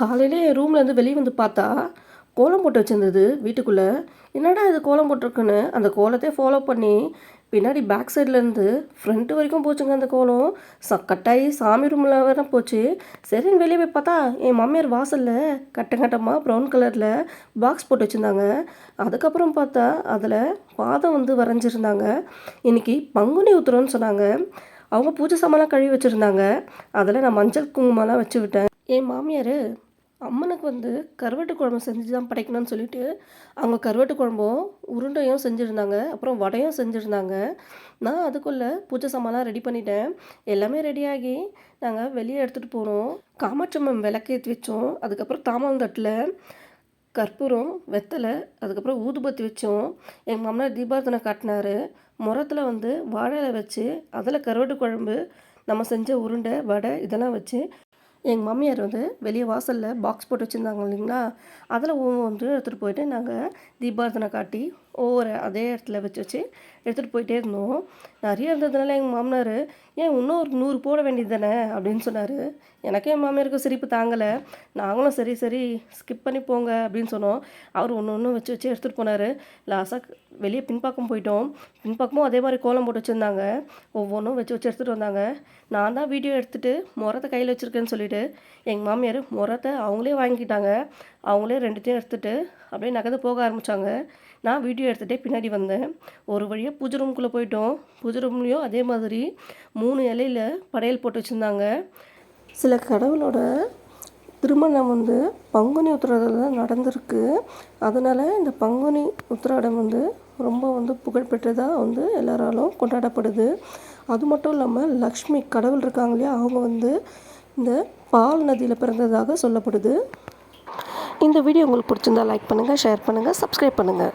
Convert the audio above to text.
காலையிலே என் ரூம்லேருந்து வெளியே வந்து பார்த்தா, கோலம் போட்டு வச்சிருந்தது வீட்டுக்குள்ள. என்னடா இது கோலம் போட்டிருக்குன்னு, அந்த கோலத்தையே ஃபாலோ பண்ணி, பின்னாடி பேக் சைட்லேருந்து ஃப்ரண்ட் வரைக்கும் போச்சுங்க அந்த கோலம். கட்டாயி சாமி ரூமில் வேற போச்சு. சரின்னு வெளியே போய் பார்த்தா, என் மாமியார் வாசலில் கட்டமாக ப்ரௌன் கலரில் பாக்ஸ் போட்டு வச்சுருந்தாங்க. அதுக்கப்புறம் பார்த்தா, அதில் பாதம் வந்து வரைஞ்சிருந்தாங்க. இன்றைக்கி பங்குனி உத்திரம்னு சொன்னாங்க. அவங்க பூஜை சாமான்லாம் கழுவி வச்சுருந்தாங்க. அதில் நான் மஞ்சள் குங்குமம்லாம் வச்சு விட்டேன். என் மாமியார் அம்மனுக்கு வந்து கருவாட்டு குழம்பு செஞ்சு தான் படைக்கணும்னு சொல்லிட்டு அவங்க கருவாட்டு குழம்பும் உருண்டையும் செஞ்சுருந்தாங்க, அப்புறம் வடையும் செஞ்சுருந்தாங்க. நான் அதுக்குள்ளே பூஜை சாமான்லாம் ரெடி பண்ணிட்டேன். எல்லாமே ரெடியாகி நாங்கள் வெளியே எடுத்துகிட்டு போனோம். காமாட்சி அம்மன் விளக்கேற்றி வச்சோம். அதுக்கப்புறம் தாமந்தட்டில் கற்பூரம், வெத்தலை, அதுக்கப்புறம் ஊதுபத்தி வச்சோம். எங்கள் மாமனார் தீபாரதனை காட்டினார். முரத்தில் வந்து வாழை இலை வச்சு அதில் கருவாட்டு குழம்பு, நம்ம செஞ்ச உருண்டை, வடை இதெல்லாம் வச்சு எங்கள் மாமியார் வந்து வெளியே வாசலில் பாக்ஸ் போட்டு வச்சுருந்தாங்க இல்லைங்களா, அதில் வந்து எடுத்துகிட்டு போயிட்டு நாங்கள் தீபாரதனை காட்டி ஒவ்வொரு அதே இடத்துல வச்சு வச்சு எடுத்துகிட்டு போயிட்டே இருந்தோம். நிறைய இருந்ததுனால எங்கள் மாமனார், ஏன் இன்னும் ஒரு 100 போட வேண்டியது தானே அப்படின்னு சொன்னார். எனக்கே என் மாமியாருக்கு சிரிப்பு தாங்கலை. நாங்களும் சரி சரி ஸ்கிப் பண்ணி போங்க அப்படின்னு சொன்னோம். அவர் ஒன்று ஒன்று வச்சு வச்சு எடுத்துகிட்டு போனார். லாஸ்ட்டாக வெளியே பின்பக்கம் போயிட்டோம். பின்பக்கமும் அதே மாதிரி கோலம் போட்டு வச்சுருந்தாங்க. ஒவ்வொன்றும் வச்சு வச்சு எடுத்துகிட்டு வந்தாங்க. நான் தான் வீடியோ எடுத்துகிட்டு முறத்தை கையில் வச்சுருக்கேன்னு சொல்லிவிட்டு எங்கள் மாமியார் முறத்தை அவங்களே வாங்கிக்கிட்டாங்க. அவங்களே ரெண்டுத்தையும் எடுத்துகிட்டு அப்படியே நகர்ந்து போக ஆரம்பித்தாங்க. நான் வீடியோ எடுத்துகிட்டே பின்னாடி வந்தேன். ஒரு வழியாக பூஜை ரூமுக்குள்ளே போயிட்டோம். பூஜை ரூம்லேயும் அதே மாதிரி 3 இலையில் படையல் போட்டு வச்சுருந்தாங்க. சில கடவுளோட திருமணம் வந்து பங்குனி உத்திரத்தில் தான் நடந்திருக்கு. அதனால் இந்த பங்குனி உத்திராடம் வந்து ரொம்ப வந்து புகழ்பெற்றதாக வந்து எல்லாராலும் கொண்டாடப்படுது. அது மட்டும் இல்லாமல் லக்ஷ்மி கடவுள் இருக்காங்க இல்லையா, அவங்க வந்து இந்த பால் நதியில் பிறந்ததாக சொல்லப்படுது. இந்த வீடியோ உங்களுக்கு பிடிச்சிருந்தா லைக் பண்ணுங்கள், ஷேர் பண்ணுங்கள், சப்ஸ்கிரைப் பண்ணுங்கள்.